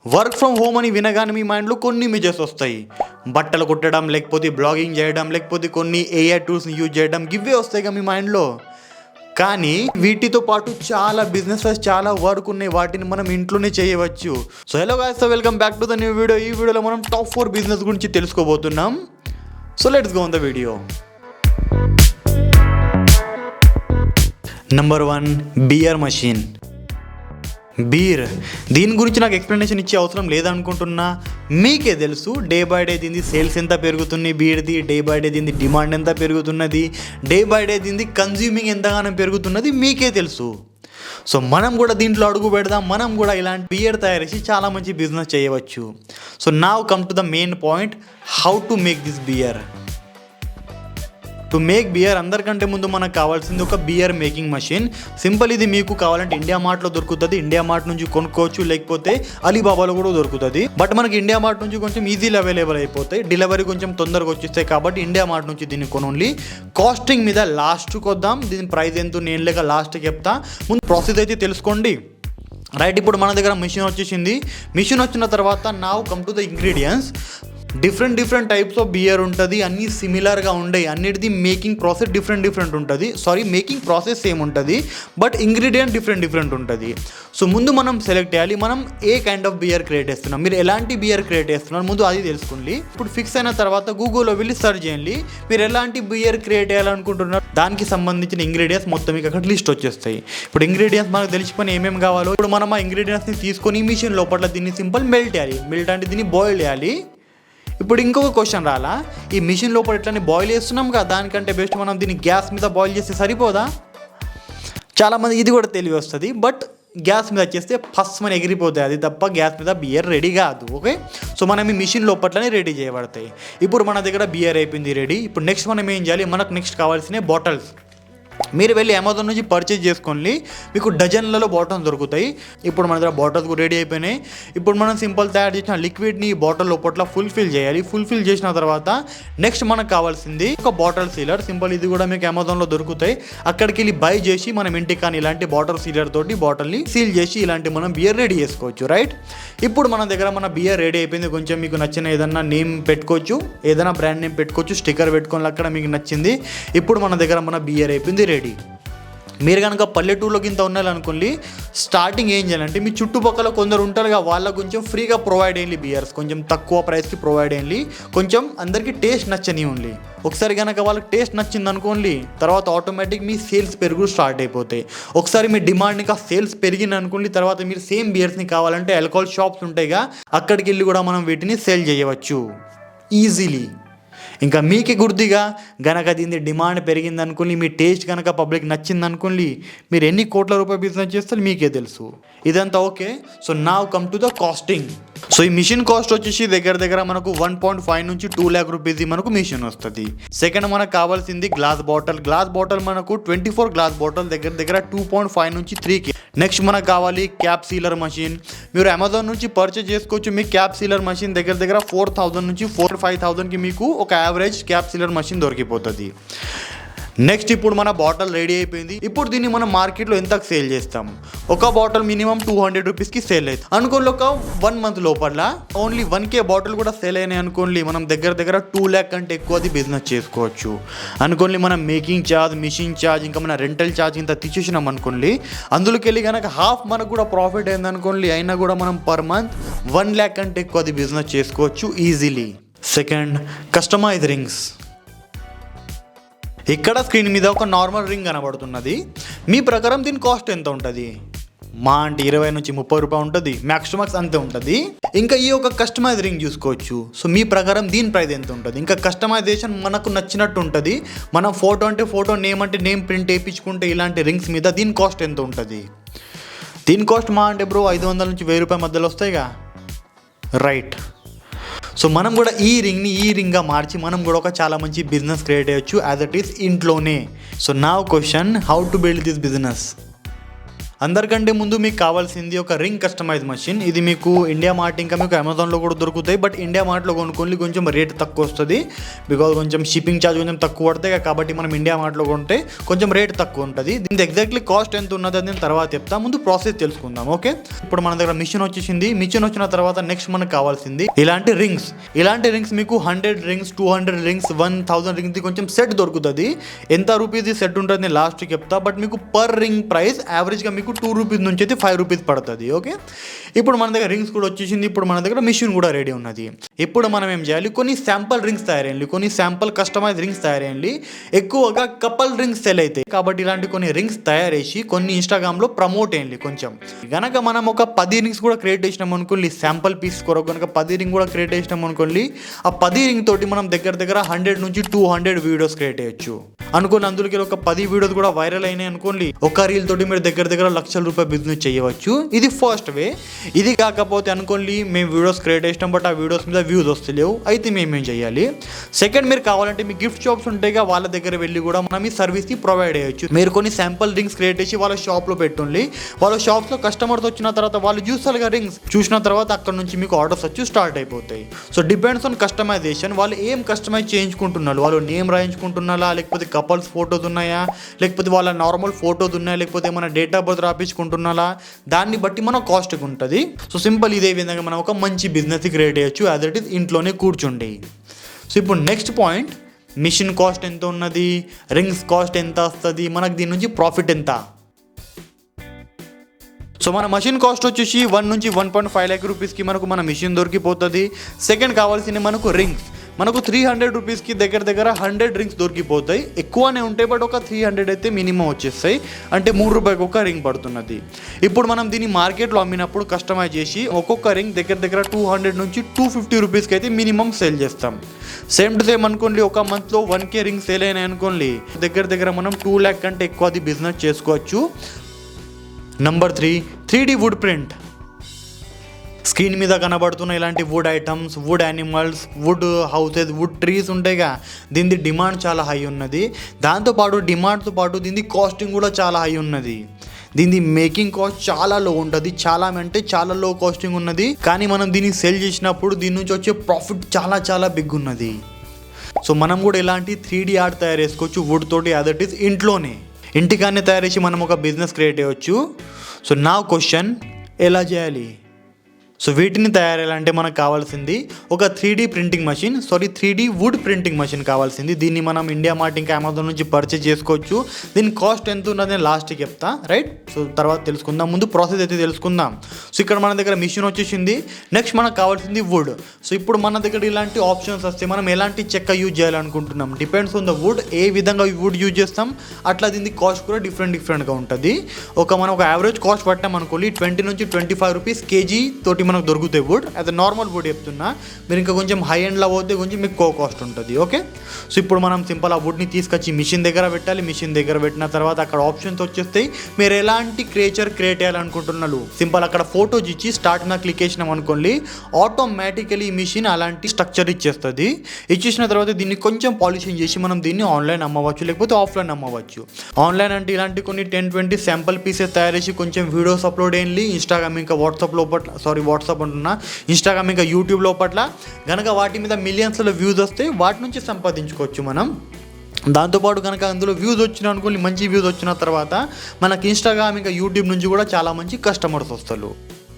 Work from home అని వినగానే మీ మైండ్లో కొన్ని ఇమేజెస్ వస్తాయి. బట్టలు కుట్టడం, లేకపోతే బ్లాగింగ్ చేయడం, లేకపోతే కొన్ని ఏఐ టూల్స్ని యూజ్ చేయడం, ఇవే వస్తాయి కదా మీ మైండ్లో. కానీ వీటితో పాటు చాలా బిజినెసెస్, చాలా వర్క్ ఉన్నాయి, వాటిని మనం ఇంట్లోనే చేయవచ్చు. So hello guys, welcome back to the new video. ఈ వీడియోలో మనం టాప్ 4 బిజినెస్ గురించి తెలుసుకోబోతున్నాం. So let's go on the video. Number 1, beer machine. Beer, దీని గురించి నాకు ఎక్స్ప్లెనేషన్ ఇచ్చే అవసరం లేదనుకుంటున్నా. మీకే తెలుసు డే బై డే దీని సేల్స్ ఎంత పెరుగుతుంది, బీర్ది డే బై డే దీని డిమాండ్ ఎంత పెరుగుతున్నది, డే బై డే దీని కన్జ్యూమింగ్ ఎంతగానో పెరుగుతున్నది మీకే తెలుసు. సో మనం కూడా దీంట్లో అడుగు పెడదాం, మనం కూడా ఇలాంటి బియర్ తయారు చేసి చాలా మంచి బిజినెస్ చేయవచ్చు. So now come to the main point, how to make this beer. To make beer అందరికంటే ముందు మనకు కావాల్సింది ఒక బియర్ మేకింగ్ మషిన్. సింపుల్, ఇది మీకు కావాలంటే ఇండియా మార్ట్లో దొరుకుతుంది. ఇండియా మార్ట్ నుంచి కొనుక్కోవచ్చు, లేకపోతే అలీబాబాలో కూడా దొరుకుతుంది. బట్ మనకి ఇండియా మార్ట్ నుంచి కొంచెం ఈజీలో అవైలబుల్ అయిపోతాయి, డెలివరీ కొంచెం తొందరగా వచ్చేస్తాయి. కాబట్టి ఇండియా మార్ట్ నుంచి దీన్ని కొనండి. కాస్టింగ్ మీద లాస్ట్కి వద్దాం, దీని ప్రైస్ ఎంత నేను లేక లాస్ట్కి చెప్తా. ముందు ప్రాసెస్ అయితే తెలుసుకోండి. రైట్, ఇప్పుడు మన దగ్గర మిషన్ వచ్చేసింది. మిషన్ వచ్చిన తర్వాత now come to the ingredients. Different types of beer ఉంటుంది, అన్నీ సిమిలర్గా ఉండవు. అన్నిటిది మేకింగ్ ప్రాసెస్ డిఫరెంట్ ఉంటుంది. మేకింగ్ ప్రాసెస్ సేమ్ ఉంటుంది, బట్ ఇంగ్రీడియంట్ డిఫరెంట్ ఉంటుంది. సో ముందు మనం సెలెక్ట్ చేయాలి, మనం ఏ కైండ్ ఆఫ్ బియర్ క్రియేట్ చేస్తున్నాం, మీరు ఎలాంటి బియర్ క్రియేట్ చేస్తున్నారు ముందు అది తెలుసుకోండి. ఇప్పుడు ఫిక్స్ అయిన తర్వాత గూగుల్లో వెళ్ళి సెర్చ్ చేయండి, మీరు ఎలాంటి బియర్ క్రియేట్ చేయాలనుకుంటున్నారు, దానికి సంబంధించిన ఇంగ్రీడియంట్స్ మొత్తం మీకు అక్కడ లిస్ట్ వచ్చేస్తాయి. ఇప్పుడు ఇంగ్రీడియంట్స్ మనకు తెలిసిపోయి ఏమేమి కావాలో ఇప్పుడు మనం ఆ ఇంగ్రీడియంట్స్ని తీసుకొని మిషన్ లోపల దీన్ని సింపుల్ మెల్ట్ చేయాలి. మెల్ట్ అంటే దీన్ని బాయిల్ చేయాలి. ఇప్పుడు ఇంకొక క్వశ్చన్ రాలా, ఈ మిషన్ లోపల ఎట్లని బాయిల్ చేస్తున్నాం కదా, దానికంటే బెస్ట్ మనం దీన్ని గ్యాస్ మీద బాయిల్ చేస్తే సరిపోదా? చాలామంది ఇది కూడా తెలివి వస్తుంది, బట్ గ్యాస్ మీద వచ్చేస్తే ఫస్ట్ మన ఎగిరిపోతాయి, అది తప్ప గ్యాస్ మీద బియర్ రెడీ కాదు. ఓకే, సో మనం ఈ మిషన్ లోపట్లనే రెడీ చేయబడతాయి. ఇప్పుడు మన దగ్గర బియర్ అయిపోయింది రెడీ. ఇప్పుడు నెక్స్ట్ మనం ఏం చేయాలి, మనకు నెక్స్ట్ కావాల్సిన బాటిల్స్. మీరు వెళ్ళి అమెజాన్ నుంచి పర్చేజ్ చేసుకోండి, మీకు డజన్లలో బాటిల్స్ దొరుకుతాయి. ఇప్పుడు మన దగ్గర బాటిల్స్ కూడా రెడీ అయిపోయినాయి. ఇప్పుడు మనం సింపుల్ తయారు చేసిన లిక్విడ్ని ఈ బాటిల్ లోపల ఫుల్ఫిల్ చేయాలి. ఫుల్ఫిల్ చేసిన తర్వాత నెక్స్ట్ మనకు కావాల్సింది ఒక బాటిల్ సీలర్. సింపుల్, ఇది కూడా మీకు అమెజాన్లో దొరుకుతాయి. అక్కడికి వెళ్ళి బై చేసి మనం ఇంటికి కానీ ఇలాంటి బాటిల్ సీలర్ తోటి బాటిల్ని సీల్ చేసి ఇలాంటి మనం బియర్ రెడీ చేసుకోవచ్చు. రైట్, ఇప్పుడు మన దగ్గర మన బియర్ రెడీ అయిపోయింది. కొంచెం మీకు నచ్చిన ఏదైనా నేమ్ పెట్టుకోవచ్చు, ఏదైనా బ్రాండ్ నేమ్ పెట్టుకోవచ్చు, స్టిక్కర్ పెట్టుకోవాలి అక్కడ మీకు నచ్చింది. ఇప్పుడు మన దగ్గర మన బియర్ అయిపోయింది రెడీ. మీరు కనుక పల్లెటూరులోకి ఇంత ఉన్నారనుకోండి, స్టార్టింగ్ ఏం చేయాలంటే మీ చుట్టుపక్కల కొందరు ఉంటారుగా, వాళ్ళకు కొంచెం ఫ్రీగా ప్రొవైడ్ అయ్యింది బియర్స్, కొంచెం తక్కువ ప్రైస్కి ప్రొవైడ్ అయ్యింది, కొంచెం అందరికీ టేస్ట్ నచ్చని ఓన్లీ. ఒకసారి కనుక వాళ్ళకి టేస్ట్ నచ్చింది అనుకోండి, తర్వాత ఆటోమేటిక్ మీ సేల్స్ పెరుగు స్టార్ట్ అయిపోతాయి. ఒకసారి మీ డిమాండ్ ఇంకా సేల్స్ పెరిగింది అనుకోండి, తర్వాత మీరు సేమ్ బియర్స్ని కావాలంటే ఆల్కహాల్ షాప్స్ ఉంటాయిగా, అక్కడికి వెళ్ళి కూడా మనం వీటిని సేల్ చేయవచ్చు ఈజీలీ. ఇంకా మీకే గుర్తుగా గనక దీని డిమాండ్ పెరిగింది అనుకోండి, మీ టేస్ట్ కనుక పబ్లిక్ నచ్చింది అనుకోండి, మీరు ఎన్ని కోట్ల రూపాయలు బిజినెస్ చేస్తారు మీకే తెలుసు. ఇదంతా okay. So now come to the costing. So ఈ మిషన్ కాస్ట్ వచ్చేసి దగ్గర మనకు 1.5 నుంచి 2 lakh రూపీస్ మనకు మిషన్ వస్తుంది. సెకండ్ మనకు కావాల్సింది గ్లాస్ బాటిల్. గ్లాస్ బాటిల్ మనకు 24 గ్లాస్ బాటిల్ దగ్గర 2.5 నుంచి 3K. నెక్స్ట్ మనకు కావాలి క్యాప్ సీలర్ మషిన్. మీరు అమెజాన్ నుంచి పర్చేజ్ చేసుకోవచ్చు. మీ క్యాప్ సీలర్ మషిన్ దగ్గర 4,000 నుంచి 4-5,000కి మీకు ఒక యావరేజ్ క్యాప్ సీలర్ మషిన్ దొరికిపోతుంది. నెక్స్ట్ ఇప్పుడు మన బాటిల్ రెడీ అయిపోయింది. ఇప్పుడు దీన్ని మనం మార్కెట్లో ఎంతకు సేల్ చేస్తాము, ఒక బాటిల్ మినిమం 200 రూపీస్కి సేల్ అవుతుంది అనుకోండి. ఒక 1 month లోపల ఓన్లీ 1K బాటిల్ కూడా సేల్ అయినాయి అనుకోండి, మనం దగ్గర 2 lakh కంటే ఎక్కువ అది బిజినెస్ చేసుకోవచ్చు అనుకోండి. మనం మేకింగ్ ఛార్జ్, మిషన్ ఛార్జ్, ఇంకా మన రెంటల్ ఛార్జ్ ఇంత తీసేసినాం అనుకోండి, అందులోకి వెళ్ళి కనుక హాఫ్ మనకు కూడా ప్రాఫిట్ అయింది అనుకోండి, అయినా కూడా మనం పర్ మంత్ 1 lakh కంటే ఎక్కువ అది బిజినెస్ చేసుకోవచ్చు ఈజీలీ. Second, customize rings. ఇక్కడ స్క్రీన్ మీద ఒక నార్మల్ రింగ్ కనబడుతున్నది. మీ ప్రకారం దీని కాస్ట్ ఎంత ఉంటుంది? మా అంటే 20 నుంచి 30 రూపాయలు ఉంటుంది, మ్యాక్స్ అంతే ఉంటుంది. ఇంకా ఈ ఒక కస్టమైజ్ రింగ్ చూసుకోవచ్చు. సో మీ ప్రకారం దీని ప్రైస్ ఎంత ఉంటుంది? ఇంకా కస్టమైజేషన్ మనకు నచ్చినట్టు ఉంటుంది. మనం ఫోటో అంటే ఫోటో, నేమ్ అంటే నేమ్ ప్రింట్ వేయించుకుంటే ఇలాంటి రింగ్స్ మీద దీని కాస్ట్ ఎంత ఉంటుంది? దీని కాస్ట్ మా అంటే 500 నుంచి 1000 రూపాయల మధ్యలో వస్తాయిగా. రైట్, సో మనం కూడా ఈ రింగ్గా మార్చి మనం కూడా ఒక చాలా మంచి బిజినెస్ క్రియేట్ చేయొచ్చు యాజ్ ఇట్ ఈస్ ఇంట్లోనే. సో నా question, how to build this business? అందరికంటే ముందు మీకు కావాల్సింది ఒక రింగ్ కస్టమైజ్ మెషిన్. ఇది మీకు ఇండియా మార్ట్ ఇంకా మీకు అమెజాన్లో కూడా దొరుకుతాయి. బట్ ఇండియా మార్ట్లో కొనుక్కొని కొంచెం రేట్ తక్కువ వస్తుంది. బికాజ్ కొంచెం షిప్పింగ్ ఛార్జ్ కొంచెం తక్కువ పడతాయి కాబట్టి మనం ఇండియా మార్ట్లో కొంటే కొంచెం రేట్ తక్కువ ఉంటుంది. దీని ఎగ్జాక్ట్లీ కాస్ట్ ఎంత ఉన్నది అని నేను తర్వాత చెప్తా. ముందు ప్రాసెస్ తెలుసుకుందాం. ఓకే, ఇప్పుడు మన దగ్గర మిషన్ వచ్చేసింది. మిషన్ వచ్చిన తర్వాత నెక్స్ట్ మనకు కావాల్సింది ఇలాంటి రింగ్స్ మీకు 100 రింగ్స్, 200 రింగ్స్, 1000 రింగ్స్ కొంచెం సెట్ దొరుకుతుంది. ఎంత రూపీస్ సెట్ ఉంటుంది నేను లాస్ట్ చెప్తా. బట్ మీకు పర్ రింగ్ ప్రైస్ యావరేజ్గా మీకు 2 రూపీస్ నుంచి అయితే 5 రూపీస్ పడుతుంది. ఓకే, ఇప్పుడు మన దగ్గర రింగ్స్ కూడా వచ్చేసింది. ఇప్పుడు మన దగ్గర మిషన్ కూడా రెడీ ఉన్నది. ఇప్పుడు మనం ఏం చేయాలి, కొన్ని శాంపుల్ రింగ్స్ తయారయ్యాలి, కొన్ని శాంపుల్ కస్టమైజ్ రింగ్స్ తయారయ్యాలి. ఎక్కువగా కపుల్ రింగ్స్ సెల్ అవుతాయి కాబట్టి ఇలాంటి కొన్ని రింగ్స్ తయారేసి కొన్ని ఇన్స్టాగ్రామ్లో ప్రమోట్ అయ్యింది. కొంచెం గనక మనం ఒక 10 రింగ్స్ కూడా క్రియేట్ చేసినాం అనుకోండి, శాంపుల్ పీస్ కొరకు కనుక 10 రింగ్ కూడా క్రియేట్ చేసినాం అనుకోండి, ఆ 10 రింగ్ తోటి మనం దగ్గర 100 నుంచి 200 వీడియోస్ క్రియేట్ చేయొచ్చు అనుకోండి. అందులోకి ఒక 10 వీడియోస్ కూడా వైరల్ అయినాయి అనుకోండి, ఒక రీల్ తోటి మీరు దగ్గర లక్షల రూపాయల బిజినెస్ చేయవచ్చు. ఇది ఫస్ట్ వే. ఇది కాకపోతే అనుకోండి మేము వీడియోస్ క్రియేట్ చేసినాం బట్ ఆ వీడియోస్ మీద వ్యూస్ వస్తలేవు, అయితే మేమేం చేయాలి. సెకండ్, మీరు కావాలంటే మీ గిఫ్ట్ షాప్స్ ఉంటాయి, వాళ్ళ దగ్గర వెళ్ళి కూడా మనం ఈ సర్వీస్ని ప్రొవైడ్ చేయొచ్చు. మీరు కొన్ని శాంపుల్ రింగ్స్ క్రియేట్ చేసి వాళ్ళ షాప్లో పెట్టుండి, వాళ్ళ షాప్స్లో కస్టమర్స్ వచ్చిన తర్వాత వాళ్ళు చూస్తారుగా రింగ్స్, చూసిన తర్వాత అక్కడ నుంచి మీకు ఆర్డర్స్ వచ్చి స్టార్ట్ అయిపోతాయి. So depends on customization. వాళ్ళు ఏం కస్టమైజ్ చేయించుకుంటున్నారు, వాళ్ళు నేమ్ రాయించుకుంటున్నారా, లేకపోతే కపుల్స్ ఫోటోస్ ఉన్నాయా, లేకపోతే వాళ్ళ నార్మల్ ఫోటోస్ ఉన్నాయా, లేకపోతే ఏమైనా డేట్ ఆఫ్ బర్త్ రాపించుకుంటున్నారా, దాన్ని బట్టి మన కాస్ట్కి ఉంటుంది. సో సింపుల్ ఇదే విధంగా మనం ఒక మంచి బిజినెస్ క్రియేట్ చేయొచ్చు యాజ్ ఇట్ ఈస్ ఇంట్లోనే కూర్చోండి. సో ఇప్పుడు నెక్స్ట్ పాయింట్, మిషన్ కాస్ట్ ఎంత ఉన్నది, రింగ్స్ కాస్ట్ ఎంత వస్తుంది, మనకు దీని నుంచి ప్రాఫిట్ ఎంత. సో మన మషిన్ కాస్ట్ వచ్చేసి 1 నుంచి 1.5 lakh రూపీస్కి మనకు మన మిషన్ దొరికిపోతుంది. సెకండ్ కావాల్సింది మనకు రింగ్స్. మనకు 300 రూపీస్కి దగ్గర 100 రింగ్స్ దొరికిపోతాయి. ఎక్కువనే ఉంటాయి బట్ ఒక 300 అయితే మినిమం వచ్చేస్తాయి, అంటే 3 రూపాయలకు ఒక రింగ్ పడుతున్నది. ఇప్పుడు మనం దీన్ని మార్కెట్లో అమ్మినప్పుడు కస్టమైజ్ చేసి ఒక్కొక్క రింగ్ దగ్గర 200 నుంచి 250 రూపీస్కి అయితే మినిమం సేల్ చేస్తాం. సేమ్ టు సేమ్ అనుకోండి, ఒక మంత్లో 1K రింగ్ సేల్ అయినాయి అనుకోండి, దగ్గర మనం 2 lakh కంటే ఎక్కువ అది బిజినెస్ చేసుకోవచ్చు. Number 3, 3D would print. Screen మీద కనబడుతున్న ఇలాంటి wood items, wood animals, wood houses, wood trees ఉంటాయిగా, దీని డిమాండ్ చాలా హై ఉన్నది. దాంతోపాటు డిమాండ్తో పాటు దీని కాస్టింగ్ కూడా చాలా హై ఉన్నది. దీని మేకింగ్ కాస్ట్ చాలా లో ఉంటుంది, చాలా లో కాస్టింగ్ ఉన్నది. కానీ మనం దీన్ని సేల్ చేసినప్పుడు దీని నుంచి వచ్చే ప్రాఫిట్ చాలా బిగ్ ఉన్నది. సో మనం కూడా ఇలాంటి 3D ఆర్ట్ తయారు చేసుకోవచ్చు వుడ్ తోటి, యాజ్ ఇట్ ఈస్ ఇంటికానే తయారు చేసి మనం ఒక బిజినెస్ క్రియేట్ చేయవచ్చు. సో నా క్వశ్చన్, ఎలా చేయాలి? సో వీటిని తయారేయాలంటే మనకు కావాల్సింది ఒక 3D వుడ్ ప్రింటింగ్ మెషిన్ కావాల్సింది. దీన్ని మనం ఇండియా మార్ట్ ఇంకా అమెజాన్ నుంచి పర్చేజ్ చేసుకోవచ్చు. దీని కాస్ట్ ఎంత ఉన్నది నేను లాస్ట్కి చెప్తా, రైట్? సో తర్వాత తెలుసుకుందాం, ముందు ప్రాసెస్ అయితే తెలుసుకుందాం. సో ఇక్కడ మన దగ్గర మిషన్ వచ్చేసింది. నెక్స్ట్ మనకు కావాల్సింది వుడ్. సో ఇప్పుడు మన దగ్గర ఇలాంటి ఆప్షన్స్ వస్తే మనం ఎలాంటి చెక్క యూజ్ చేయాలనుకుంటున్నాం, డిపెండ్స్ ఆన్ ద వుడ్. ఏ విధంగా వుడ్ యూజ్ చేస్తాం అట్లా దీని కాస్ట్ కూడా డిఫరెంట్గా ఉంటుంది. మనం ఒక యావరేజ్ కాస్ట్ పట్టాం అనుకోండి, 20 నుంచి 25 రూపీస్ కేజీ తోటి మనకు దొరుకుతాయి వుడ్. అది నార్మల్ వుడ్ చెప్తున్నా, మీరు ఇంకా కొంచెం హై ఎండ్లో పోతే కొంచెం ఎక్కువ కాస్ట్ ఉంటుంది. ఓకే, సో ఇప్పుడు మనం సింపుల్ ఆ వుడ్ని తీసుకొచ్చి మిషన్ దగ్గర పెట్టాలి. మిషన్ దగ్గర పెట్టిన తర్వాత అక్కడ ఆప్షన్స్ వచ్చేస్తాయి. మీరు ఎలాంటి క్రియేచర్ క్రియేట్ చేయాలనుకుంటున్నారు, సింపుల్ అక్కడ ఫోటోస్ ఇచ్చి స్టార్ట్ మీద క్లిక్ చేసినాం అనుకోండి, ఆటోమేటికలీ ఈ మిషన్ అలాంటి స్ట్రక్చర్ ఇచ్చేస్తుంది. ఇచ్చేసిన తర్వాత దీన్ని కొంచెం పాలిషింగ్ చేసి మనం దీన్ని ఆన్లైన్ అమ్మవచ్చు, లేకపోతే ఆఫ్లైన్ అమ్మవచ్చు. ఆన్లైన్ అంటే ఇలాంటి కొన్ని 10-20 శాంపుల్ పీసెస్ తయారు చేసి కొంచెం వీడియోస్ అప్లోడ్ అయ్యి ఇన్స్టాగ్రామ్ ఇంకా వాట్సాప్ అంటున్నా, ఇన్స్టాగ్రామ్ ఇంకా యూట్యూబ్ లోపట్ల కనుక వాటి మీద మిలియన్స్లో వ్యూస్ వస్తే వాటి నుంచి సంపాదించుకోవచ్చు మనం. దాంతోపాటు కనుక అందులో వ్యూస్ వచ్చిన అనుకోండి, మంచి వ్యూస్ వచ్చిన తర్వాత మనకి ఇన్స్టాగ్రామ్ ఇంకా యూట్యూబ్ నుంచి కూడా చాలా మంచి కస్టమర్స్ వస్తారు.